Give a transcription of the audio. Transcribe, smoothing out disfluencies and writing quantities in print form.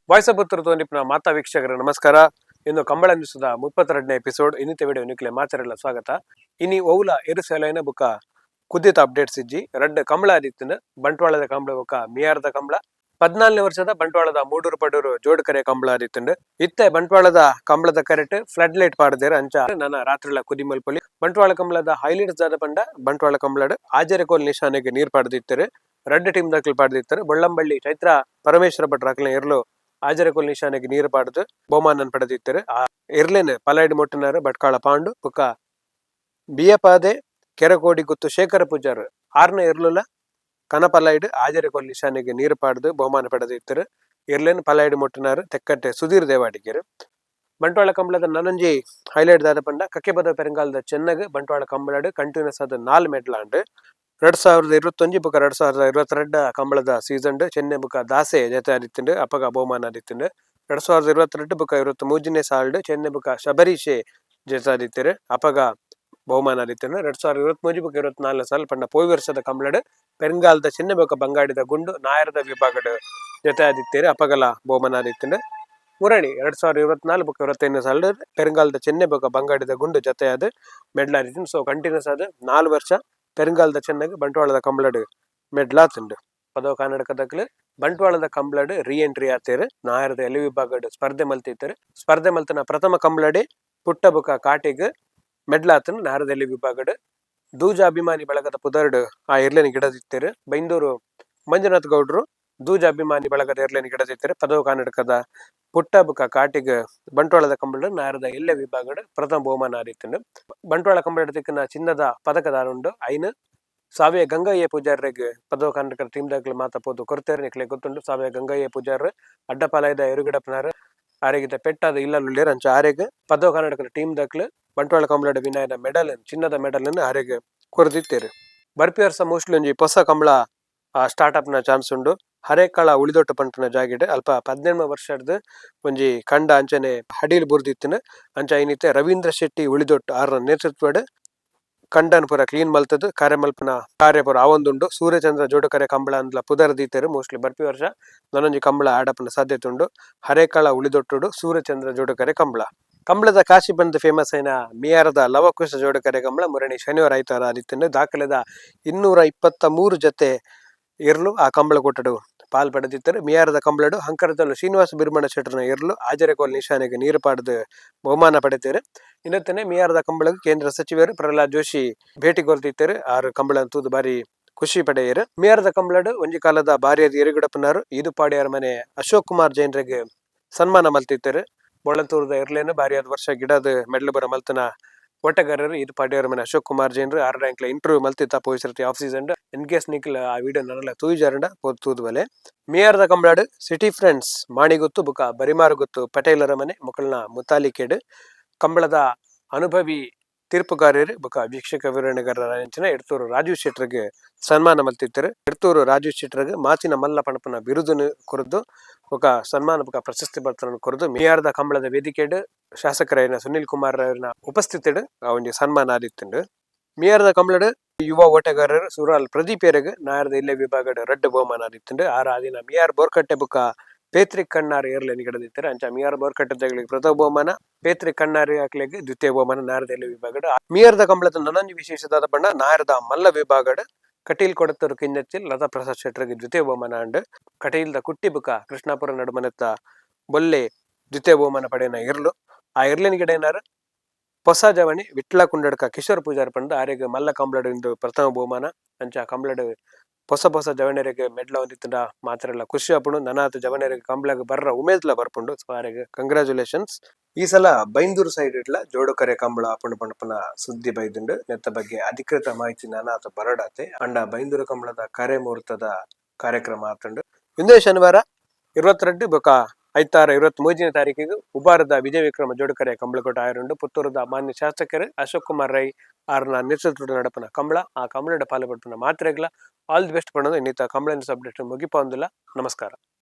Voice of ಉತ್ತರ ಮಾತಾ ವೀಕ್ಷಕರ ನಮಸ್ಕಾರ. ಇನ್ನು ಕಂಬಳ ನ್ಯೂಸ್ದ 32ನೇ ಎಪಿಸೋಡ್ ಇನ್ನಿತ ವಿಡಿಯೋ ನಿಕ್ಲೆ ಮಾಚರೆಲ್ಲ ಸ್ವಾಗತ. ಇನಿ ಓವುಲ ಎರುಸೆಲೈನ ಬುಕ ಕುದ್ದಿತ ಅಪ್ಡೇಟ್ಸ್ ಇಜ್ಜಿ ರೆಡ್ ಕಂಬಳ ಆದಿತ್ತಿನ ಬಂಟ್ವಾಳದ ಕಂಬಳ ಬುಕ ಮಿಯಾರದ ಕಂಬಳ 14ನೇ ವರ್ಷದ ಬಂಟ್ವಾಳದ ಮೂಡೂರು ಪಡೂರು ಜೋಡುಕರೆ ಕಂಬಳ ಆದಿತ್ತುಂಡು. ಇತ್ತೆ ಬಂಟ್ವಾಳದ ಕಂಬಳದ ಕರೆಟ್ ಫ್ಲಡ್ ಲೈಟ್ ಪಾಡ್ದೇರು ಅಂಚ ನನ್ನ ರಾತ್ರಿಲ ಕುದಿ ಮಲ್ಪೊಲಿ ಬಂಟ್ವಾಳ ಕಂಬಳದ ಹೈಲೈಟ್ಸ್ ಆದ ಪಂಡ ಬಂಟ್ವಾಳ ಕಂಬಳಡ್ ಆಜರೆಕೋಲ್ ನಿಶಾನೆಗೆ ನೀರ್ ಪಾಡ್ದಿತ್ತರು. ರೆಡ್ ಟೀಮ್ ದಾಖಲೆ ಪಾಡ್ದಿತ್ತರು. ಬೊಳ್ಳಂಬಳ್ಳಿ ಚೈತ್ರ ಪರಮೇಶ್ವರ ಭಟ್ರ ಅಕ್ಲೆ ಇರ್ಲು ಆಜರೆಕೋಲ್ ನಿಶಾನೆಗೆ ನೀರು ಪಾಡ್ದು ಬಹುಮಾನ ಪಡೆದಿತ್ತರು. ಆ ಇರ್ಲೇನ್ ಪಲಾಯ್ಡ್ ಮೊಟ್ಟನಾರು ಭಟ್ಕಾಳ ಪಾಂಡು ಬುಕ್ಕ ಬಿಯಪಾದೆ ಕೆರಕೋಡಿ ಗುತ್ತು ಶೇಖರ ಪೂಜಾರ್ 6ನೇ ಇರ್ಲುಲ ಕನಪಲಾಯ್ಡ್ ಆಜರೆಕೋಲ್ ನಿಶಾನೆಗೆ ನೀರು ಪಾಡ್ದು ಬಹುಮಾನ ಪಡೆದಿತ್ತರು. ಇರ್ಲೇನ್ ಪಲಾಯ್ಡ್ ಮೊಟ್ಟನಾರು ತೆಕ್ಕಟ್ಟೆ ಸುಧೀರ್ ದೇವಾಡಿಗೆರು. ಬಂಟ್ವಾಳ ಕಂಬಳದ ನನಂಜಿ ಹೈಲೈಟ್ ದಾದ ಪಂಡ ಕಕ್ಕೆಬದ ಪೆರಂಗಾಲದ ಚೆನ್ನಗ್ ಬಂಟ್ವಾಳ ಕಂಬಳಡ್ ಕಂಟಿನ್ಯೂಸ್ ಆದ 4 ಮೆಡ್ಲಾಂಡ್ 2021 ಬುಕ 2022 ಕಂಬಳದ ಸೀಸನ್ ಚೆನ್ನೈ ಬುಕ ದಾಸೆ ಜತೆ ಆದಿತ್ತುಂಡು ಅಪಗ ಬಹುಮಾನ ಆದಿತ್ತುಂಡು. 2022 ಬುಕ 23ನೇ ಸಾಲ್ಡ್ ಚೆನ್ನೈ ಬುಕ ಶಬರೀಶೆ ಜತೆ ಆದಿತ್ತರು ಅಪಗ ಬಹುಮಾನ ಆದಿತ್ತುಂಡು. 2023 ಬುಕ 24 ಸಾಲ್ ಪಂಡ ಪೋಯ್ ವರ್ಷದ ಕಂಬಳಡ್ ಪೆರಂಗಾಲದ ಚೆನ್ನೈ ಬುಕ ಬಂಗಾಡಿದ ಗುಂಡು ನಾಯರದ ವಿಭಾಗಡ್ ಜತೆ ಆದಿತ್ತೇರು ಅಪಗಲ ಬಹುಮಾನ ಆದಿತ್ತುಂಡು. ಮುರಣಿ 2024 ಬುಕ 25ನೇ ಸಾಲ್ಡ್ ಪೆರಂಗಾಲದ ಚೆನ್ನೈ ಬುಕ ಬಂಗಾಡಿದ ಗುಂಡು ಜತೆ ಆದ ಮೆಡ್ಲ್ ಆದಿತ್ತುಂಡು. ಸೊ ಕಂಟಿನ್ಯೂಸ್ ಆದ 4 ವರ್ಷ ಪೆರಂಗಾಲದ ಚೆನ್ನಗ್ ಬಂಟ್ವಾಳದ ಕಂಬಳಡ್ ಮೆಡ್ಲಾತುಂಡು. ಪದವ ಕರ್ನಾಟಕದಕ್ಲು ಬಂಟ್ವಾಳದ ಕಂಬಳಡ್ ರೀ ಎಂಟ್ರಿ ಆತೇರು. ನಾಯರದ ಎಲೆ ವಿಭಾಗಡ್ ಸ್ಪರ್ಧೆ ಮಲ್ತಿತ್ತರು. ಸ್ಪರ್ಧೆ ಮಲ್ತನ ಪ್ರಥಮ ಕಂಬಳಡೆ ಪುಟ್ಟ ಬುಕ ಕಾಟಿಗ್ ಮೆಡ್ಲಾತನ್ ನಾಯರದ ಎಲೆ ವಿಭಾಗಡ್ ದೂಜ ಅಭಿಮಾನಿ ಬಳಗದ ಪುದರ್ಡ್ ಆ ಇರ್ಲೇನಿ ಗಿಡದಿತ್ತೇರು. ಬೈಂದೂರು ಮಂಜುನಾಥ್ ಗೌಡ್ರು ದೂಜ ಅಭಿಮಾನಿ ಬಳಗದ ಇರ್ಲೇನಿ ಗಿಡದಿತ್ತೇರು. ಪದವ ಕರ್ನಾಟಕದ ಪುಟ್ಟ ಬುಕ ಕಾಟಿಗ್ ಬಂಟ್ವಾಳದ ಕಂಬಳಡ್ ನಾಯರದ ಎಲ್ಲೆ ವಿಭಾಗಡ್ ಪ್ರಥಮ ಬಹುಮಾನ ಆದಿತ್ತುಂಡು. ಬಂಟ್ವಾಳ ಕಂಬಳದ ತಿಕ್ಕನ ಚಿನ್ನದ ಪದಕದಾರ ಉಂಡು. ಐನ್ ಸಾವ್ಯ ಗಂಗಯ್ಯ ಪೂಜಾರ್ರೆಗ್ ಪದವ ಕರ್ನಾಟಕದ ಟೀಮ್ ದಾಖಲೆ ಮಾತಪೋದು ಕೊರತೇರು ನಿಕ್ಲೆ ಗೊತ್ತುಂಡು. ಸಾವ್ಯ ಗಂಗಯ್ಯ ಪೂಜಾರ್ ಅಡ್ಡಪಾಲಾಯ್ದ ಎರುಗಿಡಪ್ಪನಾರು ಆರೆಗಿತ ಪೆಟ್ಟಾದ ಇಲ್ಲುಳ್ಳೇರು ಅಂಚ ಆರೆಗ್ ಪದವ ಕರ್ನಾಟಕದ ಟೀಮ್ ದಾಖಲೆ ಬಂಟ್ವಾಳ ಕಂಬಳದ ವಿನಾಯನ ಮೆಡಲ್ ಚಿನ್ನದ ಮೆಡಲ್ ಆರೆಗ್ ಕೊರದಿತ್ತೇರು. ಬರ್ಪಿ ವರ್ಷ ಮೋಸ್ಟ್ಲಿ ಒಂಜಿ ಹೊಸ ಕಂಬಳ ಸ್ಟಾರ್ಟ್ ನ ಚಾನ್ಸ್ ಉಂಡು. ಹರೇಕಾಳ ಉಳಿದೊಟ್ಟು ಪಂಟನ ಜಾಗಿಡ್ ಅಲ್ಪ 18 ವರ್ಷದ ಒಂಜಿ ಕಂಡ ಅಂಚನೆ ಹಡೀಲ್ ಬುರ್ದಿತ್ತಿನ ಅಂಚ ಐನಿತ್ತೆ ರವೀಂದ್ರ ಶೆಟ್ಟಿ ಉಳಿದೊಟ್ಟು ಆರ್ನ ನೇತೃತ್ವಡ್ ಕಂಡನ್ ಪುರ ಕ್ಲೀನ್ ಮಲ್ತದ್ ಕಾರ್ಯ ಮಲ್ಪನ ಕಾರ್ಯ ಪುರ ಆವೊಂದುಂಡು. ಸೂರ್ಯಚಂದ್ರ ಜೋಡುಕರೆ ಕಂಬಳ ಅಂದ್ಲ ಪುದರ್ದೀತೆರು ಮೋಸ್ಟ್ಲಿ ಬರ್ಪಿ ವರ್ಷ ನನೊಂಜಿ ಕಂಬಳ ಆಡಪನ ಸಾಧ್ಯತೆ ಉಂಡು. ಹರೇಕಾಳ ಉಳಿದೊಟ್ಟುಡು ಸೂರ್ಯಚಂದ್ರ ಜೋಡುಕರೆ ಕಂಬಳ. ಕಂಬಳದ ಕಾಶಿ ಬಂದ್ ಫೇಮಸ್ ಐನ ಮಿಯಾರದ ಲವಕುಶ ಜೋಡುಕರೆ ಕಂಬಳ ಮುರಣಿ ಶನಿವಾರ ಐತಾರ ಆದಿತ್ತುಂಡು. ದಾಖಲೆದ 223 ಜತೆ ಇರ್ಲು ಆ ಕಂಬಳ ಕೊಟ್ಟಡು ಪಾಲ್ ಪಡೆದಿತ್ತರು. ಮಿಯಾರದ ಕಂಬಳಡು ಹಂಕರದಲ್ಲು ಶ್ರೀನಿವಾಸ ಬಿರ್ಮಣ ಶೆಟ್ರನ ಇರ್ಲು ಆಜರೆಕೋಲ್ ನಿಶಾನೆಗೆ ನೀರು ಪಾಡ್ದು ಬಹುಮಾನ ಪಡೆದಿರು. ಇನ್ನೊತ್ತನೆ ಮಿಯಾರದ ಕಂಬಳಗ್ ಕೇಂದ್ರ ಸಚಿವರು ಪ್ರಹ್ಲಾದ್ ಜೋಶಿ ಭೇಟಿ ಕೊರ್ದಿತ್ತರು. ಆರು ಕಂಬಳ ತೂದು ಬಾರಿ ಖುಷಿ ಪಡೆಯರು. ಮಿಯಾರದ ಕಂಬಳಡು ಒಂಜಿ ಕಾಲದ ಬಾರಿಯದ ಎರುಗಿಡಪ್ಪನಾರು ಇದು ಪಾಡಿಯಾರ ಮನೆ ಅಶೋಕ್ ಕುಮಾರ್ ಜೈನ್ರಿಗೆ ಸನ್ಮಾನ ಮಲ್ತಿತ್ತರು. ಬೊಳ್ಳಂತೂರದ ಇರ್ಲೇನು ಬಾರಿಯಾದ ವರ್ಷ ಗಿಡದ ಮೆಡ್ಲು ಬರ ಮಲ್ತನ ಒಟ್ಟಗಾರರು ಇದು ಪಾಡಿಯಾರ ಮನೆ ಅಶೋಕ್ ಕುಮಾರ್ ಜೈನ್ರು 6 ರ್ಯಾಂಕ್ಲ ಇಂಟರ್ವ್ಯೂ ಮಲ್ತಿತ್ತ ಪೋಯಿಸರ್ತಿ ಆಫ್ ಸೀಸನ್ ಇನ್ ಕೇಸ್ ನಿಕ್ಲ ಆ ವಿಡಿಯೋ ನನ್ನಲ್ಲ ತೂಜಾರಂಡ ಪೋದು ತೂದು ಬಲೆ. ಮಿಯಾರದ ಕಂಬಳಾಡು ಸಿಟಿ ಫ್ರೆಂಡ್ಸ್ ಮಾಣಿಗುತ್ತು ಬುಕ ಬರಿಮಾರು ಗುತ್ತು ಪಟೇಲರ ಮನೆ ಮೊಕಲ್ನ ಮುತಾಲಿಕೆಡ್ ಕಂಬಳದ ಅನುಭವಿ ತೀರ್ಪುಗಾರರು ಬುಕ ವೀಕ್ಷಕ ವಿವರಣೆಗಾರರ ಅಂಚಿನ ಎಡ್ತೂರು ರಾಜೀವ್ ಶೆಟ್ರಿಗೆ ಸನ್ಮಾನ ಮಲ್ತಿತ್ತರು. ಎಡ್ತೂರು ರಾಜೀವ್ ಶೆಟ್ರಿಗೆ ಮಾಚಿನ ಮಲ್ಲ ಪಣಪನ ಬಿರುದನ್ನು ಕೊರದು ಬುಕ ಸನ್ಮಾನ ಬುಕ ಪ್ರಶಸ್ತಿ ಪತ್ರವನ್ನು ಕೊರದು ಮಿಯಾರದ ಕಂಬಳದ ವೇದಿಕೆಡ್ ಶಾಸಕರಾಯಿನ ಸುನಿಲ್ ಕುಮಾರ್ ಅವರ ಉಪಸ್ಥಿತಿಡ್ ಒಂಜಿ ಸನ್ಮಾನ ಆದಿತ್ತುಂಡು. ಮಿಯಾರದ ಕಂಬಳಡ್ ಯುವ ಓಟಗಾರರು ಸುರಾಲ್ ಪ್ರದೀಪ್ ಏರಗ್ ನಾಯರದ ಇಲ್ಲೆ ವಿಭಾಗಡ್ ರೆಡ್ ಬಹುಮಾನ ಆದಿತ್ತುಂಡು. ಆರ ಆದಿನ ಮಿಯಾರ್ ಬೋರ್ಕಟ್ಟೆ ಬುಕ ಪೇತ್ರಿಕ್ ಕಣ್ಣಾರ್ ಏರ್ಲೆ ನಿಗಡದಿತ್ತಾರೆ ಅಂಚ ಮಿಯಾರ್ ಬೋರ್ಕಟ್ಟೆ ಜಗಳಿಗೆ ಪ್ರಥಮ ಬಹುಮಾನ, ಪೇತ್ರಿಕ್ ಕಣ್ಣಾರಿ ಹಾಕ್ಲೆಗ್ ದ್ವಿತೀಯ ಬಹುಮಾನ ನಾಯರದ ಎಲ್ಲೆ ವಿಭಾಗಡ್. ಮಿಯಾರದ ಕಂಬಳದ ನನಂಜಿ ವಿಶೇಷದಾದ ಬಣ್ಣ ನಾಯರದ ಮಲ್ಲ ವಿಭಾಗಡ್ ಕಟೀಲ್ ಕೊಡತ್ತರು ಕಿಂಜಚ್ಚಿಲ್ ಲತಾ ಪ್ರಸಾದ್ ಶೆಟ್ರಿಗೆ ದ್ವಿತೀಯ ಬಹುಮಾನ ಅಂಡ್ ಕಟೀಲ್ದ ಕುಟ್ಟಿ ಬುಕ ಕೃಷ್ಣಾಪುರ ನಡುಮನೆತ್ತ ಬೊಲ್ಲೆ ದ್ವಿತೀಯ ಬಹುಮಾನ ಪಡೆಯನ ಇರ್ಲು. ಆ ಇರ್ಲಿನ ಗಿಡ ಏನಾರು ಹೊಸ ಜವಣಿ ವಿಟ್ಲ ಕುಂಡಡ್ಕ ಕಿಶೋರ್ ಪೂಜಾರ್ ಪಂಡ ಆರೆಗ್ ಮಲ್ಲ ಕಂಬಳಡ್ ಇಂದು ಪ್ರಥಮ ಬಹುಮಾನ ಅಂಚ ಕಂಬಳಡ್ ಹೊಸ ಜವಣರಿಗೆ ಮೆಡ್ಲ ಹೊಂದಿತ್ತಂಡ ಮಾತ್ರ ಎಲ್ಲ ಖುಷಿ ಆಪುಂಡು. ನನಾತ್ ಜವಣರಿಗೆ ಕಂಬಳಗ್ ಬರ್ರ ಉಮೇದ್ಲ ಬರ್ಪುಂಡು. ಸೊ ಆರೆಗ್ ಕಂಗ್ರಾಚುಲೇಷನ್ಸ್. ಈ ಸಲ ಬೈಂದೂರು ಸೈಡ್ ಇಡ್ಲ ಜೋಡುಕರೆ ಕಂಬಳ ಆಪುಂಡು ಪಂಡಪನ ಸುದ್ದಿ ಬೈದುಂಡು. ನೆತ್ತ ಬಗ್ಗೆ ಅಧಿಕೃತ ಮಾಹಿತಿ ನನಾತ್ ಬರಡಾತೆ ಅಂಡ ಬೈಂದೂರು ಕಂಬಳದ ಕರೆ ಮುಹೂರ್ತದ ಕಾರ್ಯಕ್ರಮ ಆತುಂಡು. ಇಂದೇ ಶನಿವಾರ 22 ಬೊಕ ಐತಾರ 23ನೇ ತಾರೀಕಿಗೆ ಉಬಾರದ ವಿಜಯ ವಿಕ್ರಮ ಜೋಡುಕರೆ ಕಂಬಳಕೋಟ ಆಯರುಂಡು. ಪುತ್ತೂರದ ಮಾನ್ಯ ಶಾಸಕರು ಅಶೋಕ್ ಕುಮಾರ್ ರೈ ಆರ್ನ ನೇತೃತ್ವದ ನಡಪನ ಕಂಬಳ ಆ ಕಂಬಳದ ಪಾಲ್ಪಡ್ಪನ ಮಾತ್ರೆಗ್ಲ ಆಲ್ ದಿ ಬೆಸ್ಟ್ ಪಡೋದು ಇನ್ನಿತ ಕಂಬಳ ಅಪ್ಡೇಟ್ ಮುಗಿಪೊಂದಿಲ್ಲ. ನಮಸ್ಕಾರ.